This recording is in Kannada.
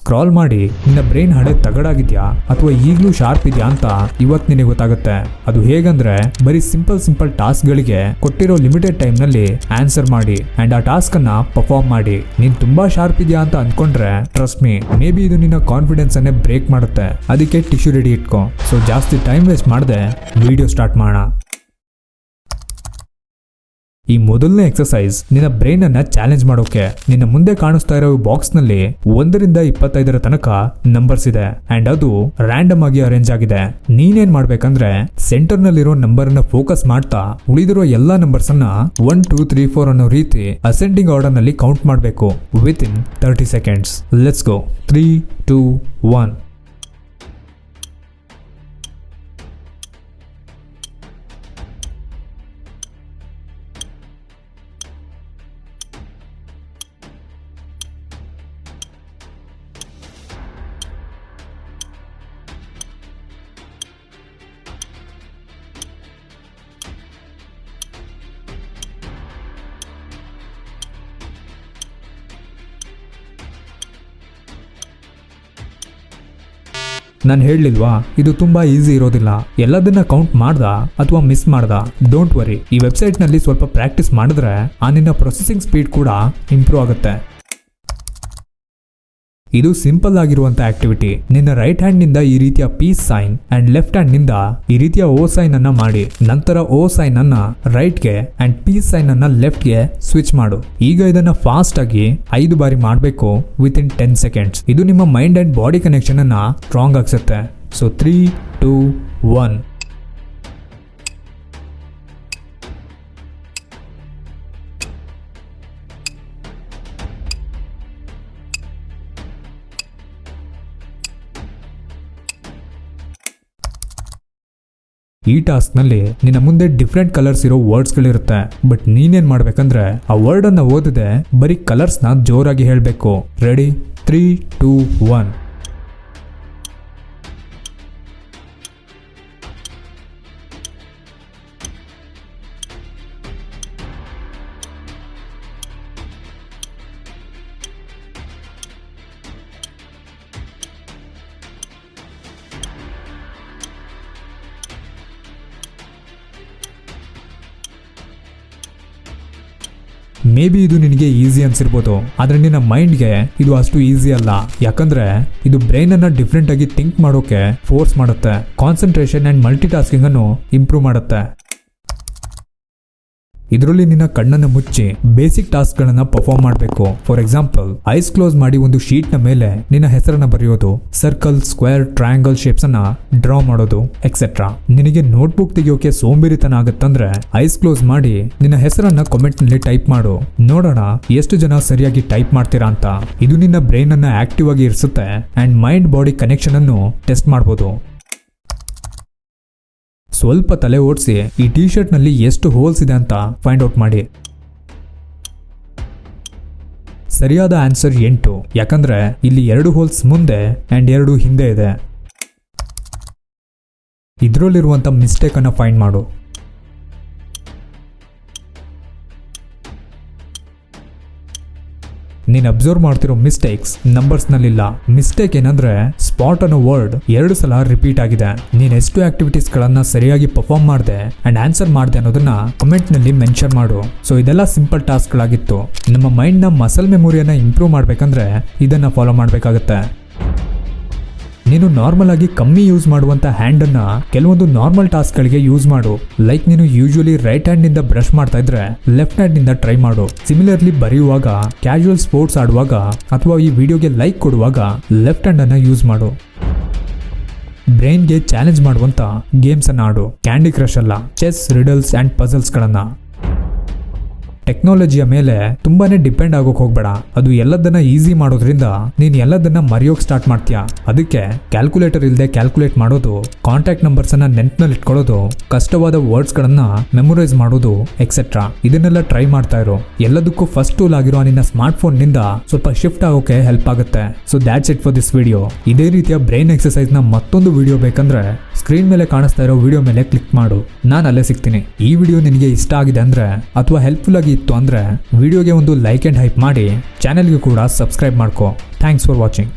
ಸ್ಕ್ರಾಲ್ ಮಾಡಿ ನಿನ್ನ ಬ್ರೈನ್ ಹಳೆ ತಗಡಾಗಿದ್ಯಾ ಅಥವಾ ಈಗಲೂ ಶಾರ್ಪ್ ಇದೆಯಾ ಅಂತ ಇವತ್ತು ನಿನಗೆ ಗೊತ್ತಾಗುತ್ತೆ. ಅದು ಹೇಗಂದ್ರೆ ಬರೀ ಸಿಂಪಲ್ ಟಾಸ್ಕ್ ಗಳಿಗೆ ಕೊಟ್ಟಿರೋ ಲಿಮಿಟೆಡ್ ಟೈಮ್ ನಲ್ಲಿ ಆನ್ಸರ್ ಮಾಡಿ ಅಂಡ್ ಆ ಟಾಸ್ಕ್ ಅನ್ನ ಪರ್ಫಾರ್ಮ್ ಮಾಡಿ. ನೀನ್ ತುಂಬಾ ಶಾರ್ಪ್ ಇದೆಯಾ ಅಂತ ಅನ್ಕೊಂಡ್ರೆ ಟ್ರಸ್ಟ್ ಮೀ, ಮೇ ಬಿ ಇದು ನಿನ್ನ ಕಾನ್ಫಿಡೆನ್ಸ್ ಅನ್ನೇ ಬ್ರೇಕ್ ಮಾಡುತ್ತೆ. ಅದಕ್ಕೆ ಟಿಶ್ಯೂ ರೆಡಿ ಇಟ್ಕೋ. ಸೊ ಜಾಸ್ತಿ ಟೈಮ್ ವೇಸ್ಟ್ ಮಾಡದೆ ವಿಡಿಯೋ ಸ್ಟಾರ್ಟ್ ಮಾಡೋಣ. ಈ ಮೊದಲನೇ ಎಕ್ಸರ್ಸೈಸ್ ನಿನ್ನ ಬ್ರೈನ್ ಅನ್ನ ಚಾಲೆಂಜ್ ಮಾಡೋಕೆ. ನಿನ್ನ ಮುಂದೆ ಕಾಣಿಸ್ತಾ ಇರೋ ಬಾಕ್ಸ್ ನಲ್ಲಿ 1 ರಿಂದ 25 ತನಕ ನಂಬರ್ಸ್ ಇದೆ ಅಂಡ್ ಅದು ರ್ಯಾಂಡಮ್ ಆಗಿ ಅರೇಂಜ್ ಆಗಿದೆ. ನೀನೇನ್ ಮಾಡ್ಬೇಕಂದ್ರೆ ಸೆಂಟರ್ ನಲ್ಲಿರೋ ನಂಬರ್ ಅನ್ನ ಫೋಕಸ್ ಮಾಡ್ತಾ ಉಳಿದಿರೋ ಎಲ್ಲಾ ನಂಬರ್ಸ್ ಅನ್ನ 1 2 3 4 ಅನ್ನೋ ರೀತಿ ಅಸೆಂಡಿಂಗ್ ಆರ್ಡರ್ ನಲ್ಲಿ ಕೌಂಟ್ ಮಾಡಬೇಕು with in 30 seconds. Let's go. 3 2 1. ನಾನು ಹೇಳಲಿಲ್ವಾ ಇದು ತುಂಬಾ ಈಸಿ ಇರೋದಿಲ್ಲ. ಎಲ್ಲದನ್ನ ಕೌಂಟ್ ಮಾಡ್ದ ಅಥವಾ ಮಿಸ್ ಮಾಡ್ದ ಡೋಂಟ್ ವರಿ. ಈ ವೆಬ್ಸೈಟ್ ನಲ್ಲಿ ಸ್ವಲ್ಪ ಪ್ರಾಕ್ಟೀಸ್ ಮಾಡಿದ್ರೆ ಆ ನಿನ್ನ ಪ್ರೊಸೆಸಿಂಗ್ ಸ್ಪೀಡ್ ಕೂಡ ಇಂಪ್ರೂವ್ ಆಗುತ್ತೆ. ಇದು ಸಿಂಪಲ್ ಆಗಿರುವಂತ ಆಕ್ಟಿವಿಟಿ. ನಿನ್ನ ರೈಟ್ ಹ್ಯಾಂಡ್ ನಿಂದ ಈ ರೀತಿಯ peace sign and left hand ನಿಂದ ಈ ರೀತಿಯ ಓ ಸೈನ್ ಅನ್ನ ಮಾಡಿ, ನಂತರ ಓ ಸೈನ್ ಅನ್ನ ರೈಟ್ ಗೆ ಅಂಡ್ ಪೀಸ್ ಸೈನ್ ಅನ್ನ ಲೆಫ್ಟ್ ಗೆ ಸ್ವಿಚ್ ಮಾಡು. ಈಗ ಇದನ್ನ ಫಾಸ್ಟ್ ಆಗಿ 5 ಬಾರಿ ಮಾಡಬೇಕು ವಿತ್ ಇನ್ 10 ಸೆಕೆಂಡ್ಸ್. ಇದು ನಿಮ್ಮ ಮೈಂಡ್ ಅಂಡ್ ಬಾಡಿ ಕನೆಕ್ಷನ್ ಅನ್ನ ಸ್ಟ್ರಾಂಗ್ ಆಗಿಸುತ್ತೆ. ಸೊ 3 2 1. ಈ ಟಾಸ್ಕ್ ನಲ್ಲಿ ನಿನ್ನ ಮುಂದೆ ಡಿಫ್ರೆಂಟ್ ಕಲರ್ಸ್ ಇರೋ ವರ್ಡ್ಸ್ ಗಳಿರುತ್ತೆ. ಬಟ್ ನೀನೇನ್ ಮಾಡ್ಬೇಕಂದ್ರೆ ಆ ವರ್ಡ್ ಅನ್ನ ಓದದೆ ಬರೀ ಕಲರ್ಸ್ ನ ಜೋರಾಗಿ ಹೇಳ್ಬೇಕು. ರೆಡಿ? 3 2 1. ಮೇ ಬಿ ಇದು ನಿನಗೆ ಈಸಿ ಅನ್ಸಿರ್ಬೋದು, ಆದ್ರೆ ನಿನ್ನ ಮೈಂಡ್ಗೆ ಇದು ಅಷ್ಟು ಈಸಿ ಅಲ್ಲ. ಯಾಕಂದ್ರೆ ಇದು ಬ್ರೈನ್ ಅನ್ನ ಡಿಫ್ರೆಂಟ್ ಆಗಿ ಥಿಂಕ್ ಮಾಡೋಕೆ ಫೋರ್ಸ್ ಮಾಡುತ್ತೆ. ಕಾನ್ಸಂಟ್ರೇಷನ್ ಅಂಡ್ ಮಲ್ಟಿ ಟಾಸ್ಕಿಂಗ್ ಅನ್ನು ಇಂಪ್ರೂವ್ ಮಾಡುತ್ತೆ. ಇದರಲ್ಲಿ ನಿನ್ನ ಕಣ್ಣನ್ನು ಮುಚ್ಚಿ ಬೇಸಿಕ್ ಟಾಸ್ಕ್ ಗಳನ್ನ ಪರ್ಫಾರ್ಮ್ ಮಾಡಬೇಕು. ಫಾರ್ ಎಕ್ಸಾಂಪಲ್, ಐಸ್ ಕ್ಲೋಸ್ ಮಾಡಿ ಒಂದು ಶೀಟ್ ನ ಮೇಲೆ ನಿನ್ನ ಹೆಸರನ್ನ ಬರೆಯೋದು, ಸರ್ಕಲ್, ಸ್ಕ್ವೇರ್, ಟ್ರಯಾಂಗಲ್ ಶೇಪ್ಸ್ ಅನ್ನ ಡ್ರಾ ಮಾಡೋದು ಎಕ್ಸೆಟ್ರಾ. ನಿನಗೆ ನೋಟ್ಬುಕ್ ತೆಗಿಯೋಕೆ ಸೋಂಬೇರಿತನ ಆಗುತ್ತಂದ್ರೆ ಐಸ್ ಕ್ಲೋಸ್ ಮಾಡಿ ನಿನ್ನ ಹೆಸರನ್ನ ಕಾಮೆಂಟ್ ನಲ್ಲಿ ಟೈಪ್ ಮಾಡು. ನೋಡೋಣ ಎಷ್ಟು ಜನ ಸರಿಯಾಗಿ ಟೈಪ್ ಮಾಡ್ತೀರಾ ಅಂತ. ಇದು ನಿನ್ನ ಬ್ರೈನ್ ಅನ್ನ ಆಕ್ಟಿವ್ ಆಗಿ ಇರಿಸುತ್ತೆ ಅಂಡ್ ಮೈಂಡ್ ಬಾಡಿ ಕನೆಕ್ಷನ್ ಅನ್ನು ಟೆಸ್ಟ್ ಮಾಡಬಹುದು. ಸ್ವಲ್ಪ ತಲೆ ಓಡಿಸಿ ಈ ಟಿ ಶರ್ಟ್ ನಲ್ಲಿ ಎಷ್ಟು ಹೋಲ್ಸ್ ಇದೆ ಅಂತ ಫೈಂಡ್ ಔಟ್ ಮಾಡಿ. ಸರಿಯಾದ ಆನ್ಸರ್ 8. ಯಾಕಂದ್ರೆ ಇಲ್ಲಿ 2 ಹೋಲ್ಸ್ ಮುಂದೆ ಅಂಡ್ 2 ಹಿಂದೆ ಇದೆ. ಇದರಲ್ಲಿರುವಂತ ಮಿಸ್ಟೇಕ್ ಅನ್ನ ಫೈಂಡ್ ಮಾಡು. ನೀನ್ ಅಬ್ಸರ್ವ್ ಮಾಡ್ತಿರೋ ಮಿಸ್ಟೇಕ್ಸ್ ನಂಬರ್ಸ್ ನಲ್ಲಿಲ್ಲ. ಮಿಸ್ಟೇಕ್ ಏನಂದ್ರೆ ಸ್ಪಾಟ್ ಅನ್ನೋ ವರ್ಡ್ 2 ಸಲ ರಿಪೀಟ್ ಆಗಿದೆ. ನೀನ್ ಎಷ್ಟು ಆಕ್ಟಿವಿಟೀಸ್ ಗಳನ್ನ ಸರಿಯಾಗಿ ಪರ್ಫಾರ್ಮ್ ಮಾಡಿದೆ ಅಂಡ್ ಆನ್ಸರ್ ಮಾಡಿದೆ ಅನ್ನೋದನ್ನ ಕಮೆಂಟ್ ನಲ್ಲಿ ಮೆನ್ಷನ್ ಮಾಡು. ಸೊ ಇದೆಲ್ಲ ಸಿಂಪಲ್ ಟಾಸ್ಕ್ ಗಳಾಗಿತ್ತು. ನಮ್ಮ ಮೈಂಡ್ ನ ಮಸಲ್ ಮೆಮೊರಿಯನ್ನ ಇಂಪ್ರೂವ್ ಮಾಡ್ಬೇಕಂದ್ರೆ ಇದನ್ನ ಫಾಲೋ ಮಾಡ್ಬೇಕಾಗತ್ತೆ. ನೀನು ನಾರ್ಮಲ್ ಆಗಿ ಕಮ್ಮಿ ಯೂಸ್ ಮಾಡುವಂತ ಹ್ಯಾಂಡ್ ಅನ್ನ ಕೆಲವೊಂದು ನಾರ್ಮಲ್ ಟಾಸ್ಕ್ ಗಳಿಗೆ ಯೂಸ್ ಮಾಡು. ಲೈಕ್ ನೀನು ಯೂಶುವಲಿ ರೈಟ್ ಹ್ಯಾಂಡ್ ನಿಂದ ಬ್ರಷ್ ಮಾಡ್ತಾ ಇದ್ರೆ ಲೆಫ್ಟ್ ಹ್ಯಾಂಡ್ ನಿಂದ ಟ್ರೈ ಮಾಡು. ಸಿಮಿಲರ್ಲಿ ಬರೆಯುವಾಗ, ಕ್ಯಾಶುವಲ್ ಸ್ಪೋರ್ಟ್ಸ್ ಆಡುವಾಗ ಅಥವಾ ಈ ವಿಡಿಯೋಗೆ ಲೈಕ್ ಕೊಡುವಾಗ ಲೆಫ್ಟ್ ಹ್ಯಾಂಡ್ ಅನ್ನ ಯೂಸ್ ಮಾಡು. ಬ್ರೈನ್ಗೆ ಚಾಲೆಂಜ್ ಮಾಡುವಂತ ಗೇಮ್ಸ್ ಅನ್ನ ಆಡು. ಕ್ಯಾಂಡಿ ಕ್ರಶ್ ಅಲ್ಲ, ಚೆಸ್, ರಿಡಲ್ಸ್ ಅಂಡ್ ಪಜಲ್ಸ್ ಗಳನ್ನ. ಟೆಕ್ನಾಲಜಿಯ ಮೇಲೆ ತುಂಬಾನೇ ಡಿಪೆಂಡ್ ಆಗೋಕ್ ಹೋಗ್ಬೇಡ. ಅದು ಎಲ್ಲದನ್ನ ಈಸಿ ಮಾಡೋದ್ರಿಂದ ನೀನ್ ಎಲ್ಲದನ್ನ ಮರೆಯೋಕ್ ಸ್ಟಾರ್ಟ್ ಮಾಡ್ತೀಯ. ಅದಕ್ಕೆ ಕ್ಯಾಲ್ಕುಲೇಟರ್ ಇಲ್ಲದೆ ಕ್ಯಾಲ್ಕುಲೇಟ್ ಮಾಡೋದು, ಕಾಂಟ್ಯಾಕ್ಟ್ ನಂಬರ್ಸ್ ಅನ್ನ ನೆನ್ಪಿನಲ್ಲಿ ಇಟ್ಕೊಳ್ಳೋದು, ಕಷ್ಟವಾದ ವರ್ಡ್ಸ್ ಗಳನ್ನ ಮೆಮೊರೈಸ್ ಮಾಡೋದು ಎಕ್ಸೆಟ್ರಾ. ಇದನ್ನೆಲ್ಲ ಟ್ರೈ ಮಾಡ್ತಾ ಇರೋ. ಎಲ್ಲದಕ್ಕೂ ಫಸ್ಟ್ ಟೂಲ್ ಆಗಿರೋ ನಿನ್ನ ಸ್ಮಾರ್ಟ್ ಫೋನ್ ನಿಂದ ಸ್ವಲ್ಪ ಶಿಫ್ಟ್ ಆಗೋಕೆ ಹೆಲ್ಪ್ ಆಗುತ್ತೆ. So that's it for this video. ಇದೇ ರೀತಿಯ ಬ್ರೈನ್ ಎಕ್ಸರ್ಸೈಸ್ ನ ಮತ್ತೊಂದು ವಿಡಿಯೋ ಬೇಕಂದ್ರೆ ಸ್ಕ್ರೀನ್ ಮೇಲೆ ಕಾಣಿಸ್ತಾ ಇರೋ ವಿಡಿಯೋ ಮೇಲೆ ಕ್ಲಿಕ್ ಮಾಡು. ನಾನು ಅಲ್ಲೇ ಸಿಗ್ತೀನಿ. ಈ ವಿಡಿಯೋ ನಿನಗೆ ಇಷ್ಟ ಆಗಿದೆ ಅಂದ್ರೆ ಅಥವಾ ಹೆಲ್ಪ್ಫುಲ್ ಆಗಿ ಇತ್ತು ಅಂದ್ರೆ ವಿಡಿಯೋಗೆ ಒಂದು ಲೈಕ್ ಅಂಡ್ ಹೈಪ್ ಮಾಡಿ, ಚಾನೆಲ್ಗೆ ಕೂಡ ಸಬ್ಸ್ಕ್ರೈಬ್ ಮಾಡ್ಕೋ. Thanks for watching.